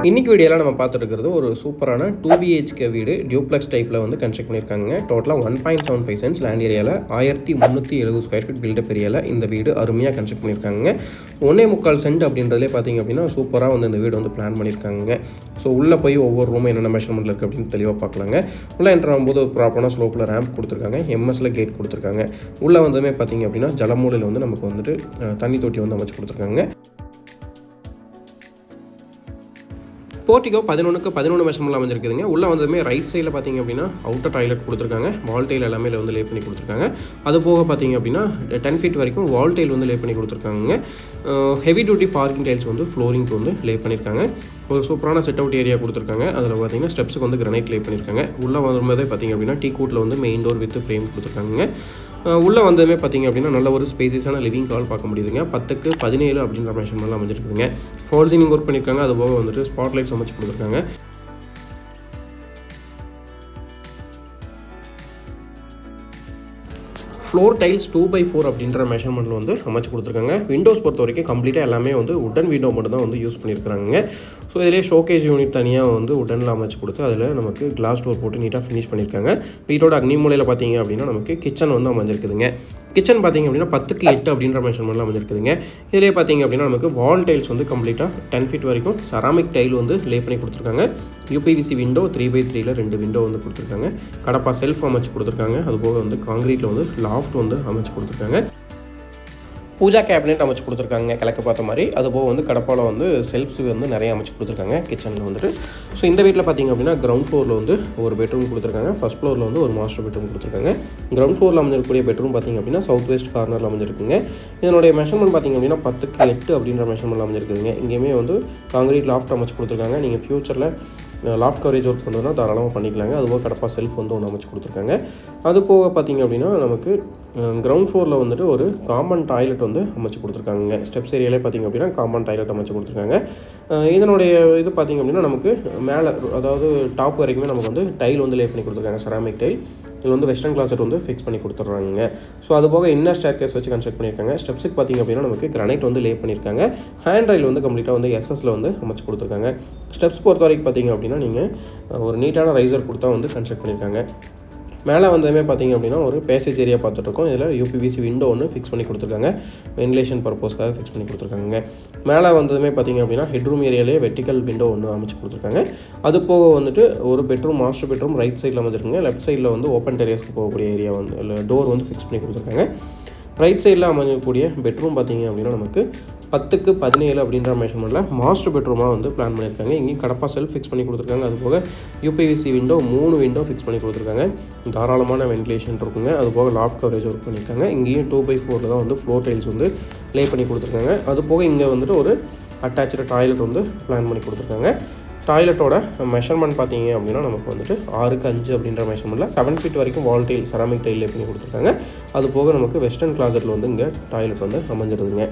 இன்னைக்கு வீடியோவில் நம்ம பார்த்துட்டு இருக்கிறது ஒரு சூப்பரான 2BHK வீடு டியூப்ளெக்ஸ் டைப்பில் வந்து கன்ஸ்ட்ரக்ட் பண்ணியிருக்காங்க. டோட்டலாக 1.75 சென்ட்ஸ் லேண்ட் ஏரியாவில் 1370 ஸ்கொயர் ஃபீட் பில்டப் ஏரியாவில் இந்த வீடு அருமையாக கன்ஸ்ட்ரக்ட் பண்ணியிருக்காங்க. 1.25 சென்ட் அப்படின்றதுலே பார்த்தீங்க அப்படின்னா சூப்பராக வந்து இந்த வீடு வந்து பிளான் பண்ணியிருக்காங்க. ஸோ உள்ளே போய் ஒவ்வொரு ரூமும் என்னென்ன மெஷர்மெண்ட்டில் இருக்குது அப்படின்னு தெளிவாக பார்க்கலாங்க. உள்ளே என்ட்ரு ஆகும்போது ஒரு ப்ராப்பரான ஸ்லோப்பில் ரேம்ப் கொடுத்துருக்காங்க, எம்எஸ்ல கேட் கொடுத்துருக்காங்க. உள்ளே வந்துமே பார்த்தீங்க அப்படின்னா ஜலமூலையில் வந்து நமக்கு வந்துட்டு தண்ணி தொட்டி வந்து அமைச்சு கொடுத்துருக்காங்க. போர்ட்டிகோ 11க்கு 11 மெஷர்மெண்ட்ல அமைஞ்சிருக்குதுங்க. உள்ளே வந்ததுமே ரைட் சைடில் பார்த்தீங்க அப்படின்னா அவுட்டர் டாய்லெட் கொடுத்துருக்காங்க. வால் டைல் எல்லாமே வந்து லே பண்ணி கொடுத்துருக்காங்க. அது போக பார்த்தீங்க அப்படின்னா 10 ஃபீட் வரைக்கும் வால் டைல் வந்து லே பண்ணி கொடுத்துருக்காங்க. ஹெவி டியூட்டி பார்க்கிங் டைல்ஸ் வந்து ஃப்ளோரிங்க்கு வந்து லே பண்ணியிருக்காங்க. ஒரு சூப்பரான செட் அவுட் ஏரியா கொடுத்துருக்காங்க. அதில் பார்த்தீங்கன்னா ஸ்டெப்ஸுக்கு வந்து கிரனைட் லே பண்ணியிருக்காங்க. உள்ளே வரும்போதே பார்த்தீங்க அப்படின்னா டீ கூட்டில் வந்து மெயின் டோர் வித் ஃப்ரேம் கொடுத்துருக்காங்க. உள்ளே வந்ததுமே பார்த்தீங்க அப்படின்னா நல்ல ஒரு ஸ்பேசியஸான லிவிங் ஹால் பார்க்க முடியுதுங்க. 10க்கு 17 அப்படின்ற மெஷர்மெண்ட்லாம் அமைஞ்சிருக்குதுங்க. ஃபால் சீலிங் ஒர்க் பண்ணியிருக்காங்க. அது போக வந்துட்டு ஸ்பாட் லைட்ஸ் அமைச்சு கொடுத்துருக்காங்க. ஃப்ளோர் டைல்ஸ் 2/4 அப்படின்ற மெஷர்மெண்ட்டில் வந்து அமைச்சு கொடுத்துருக்காங்க. விண்டோஸ் பொறுத்த வரைக்கும் கம்ப்ளீட்டாக எல்லாமே வந்து உடன் விண்டோ மட்டும் தான் வந்து யூஸ் பண்ணியிருக்காங்க. ஸோ இதிலே ஷோகேஸ் யூனிட் தனியாக வந்து உடனில் அமைச்சு கொடுத்து அதில் நமக்கு கிளாஸ் டோர் போட்டு நீட்டாக ஃபினிஷ் பண்ணியிருக்காங்க. வீட்டோட அக்னி மூலையில் பார்த்தீங்க அப்படின்னா நமக்கு கிச்சன் வந்து அமைஞ்சிருக்குதுங்க. கிச்சன் பார்த்தீங்க அப்படின்னா 10க்கு 8 அப்படின்ற மெஷர்மெண்ட்லாம் அமைஞ்சிருக்குதுங்க. இதிலே பார்த்தீங்க அப்படின்னா நமக்கு வால் டைல்ஸ் வந்து கம்ப்ளீட்டாக 10 ஃபீட் வரைக்கும் செராமிக் டைல் வந்து லே பண்ணி கொடுத்துருக்காங்க. யூபிவிசி விண்டோ 3/3ல் 2 விண்டோ வந்து கொடுத்துருக்காங்க. கடப்பா செல்ஃப் அமைச்சு கொடுத்துருக்காங்க. அதுபோக வந்து காங்கிரீட்டில் வந்து லாஃப்ட் வந்து அமைச்சு கொடுத்துருக்காங்க. பூஜா கேபினெட் அமைச்சு கொடுத்துருக்காங்க கிழக்கு பார்த்த மாதிரி. அதுபோக வந்து கடப்பாவில் வந்து செல்ஃப்ஸ் வந்து நிறைய அமைச்சு கொடுத்துருக்காங்க கிச்சனில் வந்துட்டு. ஸோ இந்த வீட்டில் பார்த்திங்க அப்படின்னா கிரவுண்ட் ஃப்ளோரில் வந்து ஒரு பெட்ரூம் கொடுத்துருக்காங்க. ஃபர்ஸ்ட் ஃப்ளோரில் வந்து ஒரு மாஸ்டர் பெட்ரூம் கொடுத்துருக்காங்க. கிரவுண்ட் ஃப்ளோரில் அமைஞ்சிருக்கக்கூடிய பெட்ரூம் பார்த்திங்க அப்படின்னா சவுத் வெஸ்ட் கார்னரில் அமைஞ்சிருக்குங்க. இதனுடைய மெஷர்மெண்ட் பார்த்திங்க அப்படின்னா 10க்கு 8 அப்படின்ற மெஷர்மெண்ட் அமைஞ்சிருக்குதுங்க. இங்கேயுமே வந்து காங்கிரீட் லாஃப்ட் அமைச்சு கொடுத்துருக்காங்க. நீங்கள் ஃப்யூச்சரில் லாஃப்ட் கவரேஜ் ஒர்க் பண்ணுறதுனா தாராளமாக பண்ணிக்கலாங்க. அதுபோக கடப்பா செல்ஃப் வந்து ஒன்று அமைச்சு கொடுத்துருக்காங்க. அது போக பார்த்திங்க அப்படின்னா நமக்கு கிரவுண்ட் ஃப்ளோரில் வந்துட்டு ஒரு காமன் டாய்லெட் வந்து அமைச்சு கொடுத்துருக்காங்க. ஸ்டெப்ஸ் ஏரியாலே பார்த்திங்க அப்படின்னா காமன் டாய்லெட் அமைச்சு கொடுத்துருக்காங்க. இதனுடைய இது பார்த்திங்க அப்படின்னா நமக்கு மேலே அதாவது டாப் வரைக்குமே நமக்கு வந்து டைல் வந்து லே பண்ணி கொடுத்துருக்காங்க, செராமிக் டைல். இதில் வந்து வெஸ்டர்ன் கிளாசட் வந்து ஃபிக்ஸ் பண்ணி கொடுத்துட்றாங்க. ஸோ அது போக இன்னர் ஸ்டேர் கேஸ் வச்சு கன்ஸ்ட்ரக்ட் பண்ணியிருக்காங்க. ஸ்டெப்ஸுக்கு பார்த்திங்க அப்படின்னா நமக்கு கிரானைட் வந்து லே பண்ணியிருக்காங்க. ஹேண்ட் ரைல் வந்து கம்ப்ளீட்டாக வந்து எஸ்எஸ்ல வந்து அமைச்சு கொடுத்துருக்காங்க. ஸ்டெப்ஸ் பொறுத்த வரைக்கும் பார்த்திங்க அப்படின்னா நீங்கள் ஒரு நீட்டான ரைசர் கொடுத்தா வந்து கன்ஸ்ட்ரக்ட் பண்ணியிருக்காங்க. மேலே வந்ததுமே பார்த்திங்க அப்படின்னா ஒரு பேசேஜ் ஏரியா பார்த்துட்ருக்கோம். இதில் யூபிவிசி விண்டோ ஒன்று ஃபிக்ஸ் பண்ணி கொடுத்துருக்காங்க. வென்டிலேஷன் பர்பஸ்க்காக ஃபிக்ஸ் பண்ணி கொடுத்துருக்காங்க. மேலே வந்ததுமே பார்த்திங்க அப்படின்னா ஹெட்ரூம் ஏரியாலே வெர்டிக்கல் விண்டோ ஒன்று அமைச்சு கொடுத்துருக்காங்க. அது போக வந்துட்டு ஒரு பெட்ரூம் மாஸ்டர் பெட்ரூம் ரைட் சைடில் அமைஞ்சிருக்குங்க. லெஃப்ட் சைடில் வந்து ஓப்பன் டெரேஸ்க்கு போகக்கூடிய ஏரியா வந்து இல்லை டோர் வந்து ஃபிக்ஸ் பண்ணி கொடுத்துருக்காங்க. ரைட் சைடில் அமைஞ்சக்கூடிய பெட்ரூம் பார்த்திங்க அப்படின்னா நமக்கு 10க்கு 17 அப்படின்ற மெஷர்மெண்ட்டில் மாஸ்டர் பெட்ரூமாக வந்து பிளான் பண்ணியிருக்காங்க. இங்கேயும் கடப்பா செல்ஃப் ஃபிக்ஸ் பண்ணி கொடுத்துருக்காங்க. அது போக யூபிவிசி விண்டோ 3 விண்டோ ஃபிக்ஸ் பண்ணி கொடுத்துருக்காங்க. தாராளமான வென்டிலேஷன் இருக்குங்க. அது போக லாஃப்ட் கவரேஜ் ஒர்க் பண்ணியிருக்காங்க. இங்கேயும் 2/4 தான் வந்து ஃப்ளோர் டைல்ஸ் வந்து லே பண்ணி கொடுத்துருக்காங்க. அது போக இங்கே வந்துட்டு ஒரு அட்டாச்சு டாய்லெட் வந்து பிளான் பண்ணி கொடுத்துருக்காங்க. டாய்லெட்டோட மெஷர்மெண்ட் பார்த்தீங்க அப்படின்னா நமக்கு வந்துட்டு 6க்கு 5 அப்படின்ற மெஷர்மெண்ட்டில் 7 ஃபீட் வரைக்கும் வால் டைல் செராமிக் டைல் லே பண்ணி கொடுத்துருக்காங்க. அது போக நமக்கு வெஸ்டர்ன் கிளாசட்டில் வந்து இங்கே டாய்லெட் வந்து அமைஞ்சிருதுங்க.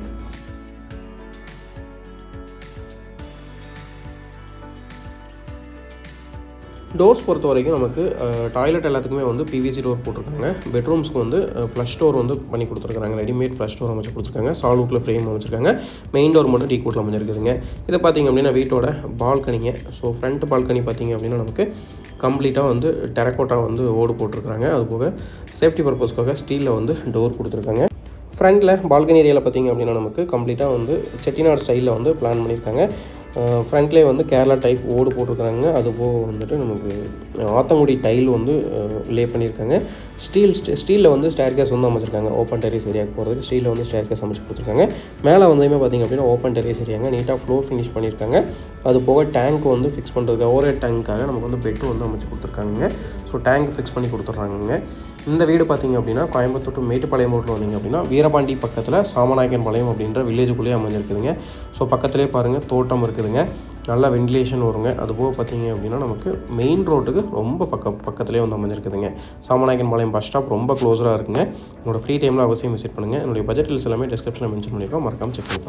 டோர்ஸ் பொறுத்த வரைக்கும் நமக்கு டாய்லெட் எல்லாத்துக்குமே வந்து பிவிசி டோர் போட்டிருக்காங்க. பெட்ரூம்ஸ்க்கு வந்து ஃப்ளஷ் டோர் வந்து பண்ணி கொடுத்துருக்காங்க. ரெடிமேட் ஃப்ளஷ் டோர் அமைச்சு கொடுத்துருக்காங்க. சால்வுட்டில் ஃப்ரேம் அமைச்சிருக்காங்க. மெயின் டோர் மட்டும் டீ கூட்டில் அமைஞ்சிருக்குதுங்க. இதை பார்த்திங்க அப்படின்னா வீட்டோட பால்கனிங்க. ஸோ ஃப்ரண்ட் பால்கனி பார்த்திங்க அப்படின்னா நமக்கு கம்ப்ளீட்டாக வந்து டெரக்கோட்டா வந்து ஓடு போட்டிருக்காங்க. அதுபோக சேஃப்டி பர்பஸ்க்காக ஸ்டீலில் வந்து டோர் கொடுத்துருக்காங்க. ஃப்ரண்ட்டில் பால்கனி ஏரியாவில் பார்த்திங்க அப்படின்னா நமக்கு கம்ப்ளீட்டாக வந்து செட்டிநாடு ஸ்டைலில் வந்து பிளான் பண்ணியிருக்காங்க. ஃப்ரண்ட்லேயே வந்து கேரளா டைப் ஓடு போட்டிருக்காங்க. அதுபோக வந்துட்டு நமக்கு ஆத்தங்குடி டைல் வந்து லே பண்ணியிருக்காங்க. ஸ்டீலில் வந்து ஸ்டேர் கேஸ் வந்து அமைச்சிருக்காங்க. ஓப்பன் டெரேஸ் ஏரியாவுக்கு போகிறதுக்கு ஸ்டீலில் வந்து ஸ்டேர் கேஸ் அமைச்சு கொடுத்துருக்காங்க. மேலே வந்துமே பார்த்திங்க அப்படின்னா ஓப்பன் டெரேஸ் ஏரியாங்க. நீட்டாக ஃப்ளோர் ஃபினிஷ் பண்ணியிருக்காங்க. அது போக டேங்க் வந்து ஃபிக்ஸ் பண்ணுறதுக்கு ஒரே டேங்க்காக நமக்கு வந்து பெட்டு வந்து அமைச்சு கொடுத்துருக்காங்க. ஸோ டேங்க் ஃபிக்ஸ் பண்ணி கொடுத்துட்றாங்க. இந்த வீடு பார்த்திங்க அப்படின்னா கோயம்புத்தூர் டு மேட்டுப்பாளையம் ரோட்டில் வந்தீங்க அப்படின்னா வீரபாண்டி பக்கத்தில் சாமநாயக்கன் பாளையம் அப்படின்ற வில்லேஜுக்குள்ளேயே அமைஞ்சிருக்குதுங்க. ஸோ பக்கத்துலேயே பாருங்கள் தோட்டம் இருக்குதுங்க. நல்லா வென்டிலேஷன் வருங்க. அதுபோக பார்த்திங்க அப்படின்னா நமக்கு மெயின் ரோட்டுக்கு ரொம்ப பக்கத்துலேயே வந்து அமைஞ்சிருக்குதுங்க. சாமநாயக்கன் பாளையம் பஸ் ஸ்டாப் ரொம்ப க்ளோஸராக இருக்குங்க. என்னோடய ஃப்ரீ டைமில் அவசியம் விசிட் பண்ணுங்கள். என்னுடைய பட்ஜெட் லிஸ்ட் எல்லாமே டிஸ்கிரிப்ஷனில் மென்ஷன் பண்ணியிருக்கோம். மறக்காமல் செக் பண்ணி பாருங்கள்.